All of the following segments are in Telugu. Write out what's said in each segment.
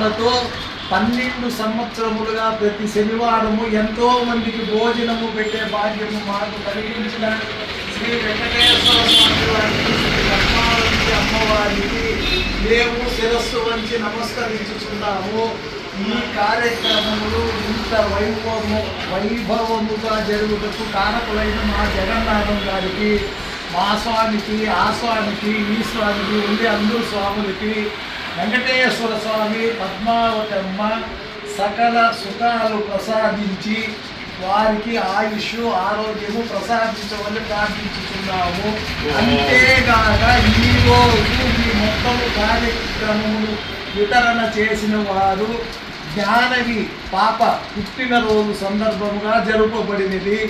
పట్టుదలతో 12 సంవత్సరములుగా ప్రతి శనివారము ఎంతో మందికి భోజనము పెట్టే భాగ్యము మాకు కలిగించిన శ్రీ వెంకటేశ్వర స్వామి వారికి, శ్రీ పద్మావతి అమ్మవారికి మేము శిరస్సు వంచి నమస్కరించుచున్నాము. ఈ కార్యక్రమములు ఇంత వైభవముగా జరుగుటకు కారకులైన మా జగన్నాథం గారికి, మా స్వామికి, ఆ స్వామికి, ఈ స్వామికి, ఉండే అందరూ స్వాములకి, వెంకటేశ్వర స్వామి, పద్మావతి అమ్మ సకల సుఖాలు ప్రసాదించి వారికి ఆయుష్ ఆరోగ్యము ప్రసాదించమని ప్రార్థించుతున్నాము. అంతేగాక ఈరోజు ఈ మొత్తము కార్యక్రమములు వితరణ చేసిన వారు జ్ఞానవి పాప పుట్టినరోజు సందర్భముగా జరుపబడినది.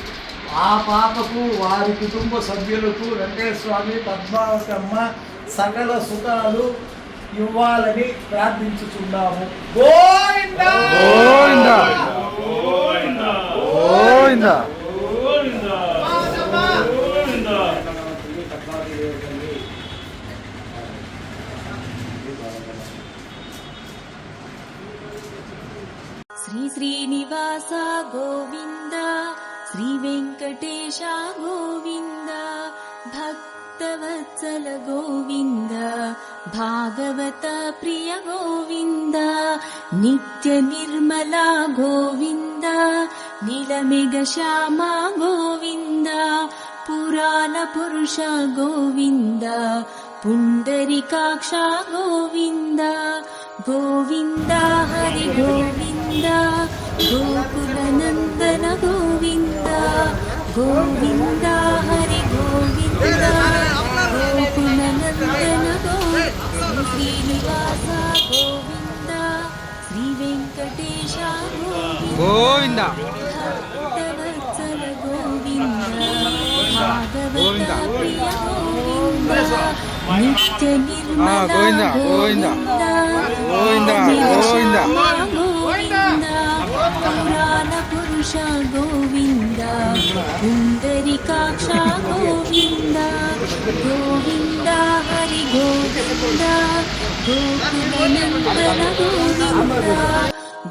ఆ పాపకు వారి కుటుంబ సభ్యులకు వెంకటేశ్వర స్వామి, పద్మావతి అమ్మ సకల సుఖాలు ఇవ్వాలని ప్రార్థించుచున్నాము. గోవిందా గోవిందా గోవిందా గోవిందా. శ్రీ శ్రీనివాస గోవింద, శ్రీ వెంకటేశ గోవింద, భక్తవత్సల గోవింద, భాగవత ప్రియ గోవింద, నిత్య నిర్మల గోవింద, నీలమేఘ శ్యామ గోవింద, పురాణ పురుష గోవింద, పుండరీకాక్ష గోవింద, గోవింద హరి గోవింద, గోకుల నందన గోవింద, గోవింద హరి గోవింద, గోకుల నందన గోవింద, శ్రీనివాస గోవింద, శ్రీ వెంకటేశ గోవింద, భక్తవత్సల గోవింద, భాగవత ప్రియ గోవింద, నిత్య నిర్మల గోవింద, గోవింద గోవింద, పురాణ పురుష గోవింద, పుండరీకాక్ష గోవింద, గోవింద హరి గోవింద, గోకుల నందన గోవింద,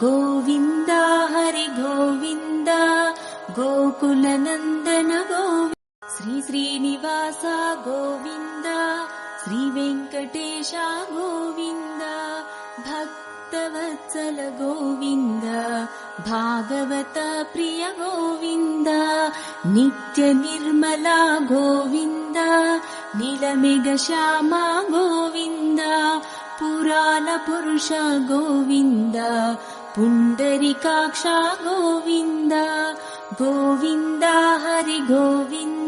గోవింద హరి గోవింద, గోకుల నందన గోవింద, శ్రీ శ్రీనివాస గోవింద, శ్రీ వెంకటేశ గోవింద, భక్తవత్సల గోవింద, భాగవత ప్రియ గోవింద, నిత్య నిర్మల గోవింద, నీలమేఘ శ్యామ గోవింద, పురాణ పురుష గోవింద, పుండరీకాక్ష గోవింద, గోవింద హరి గోవింద,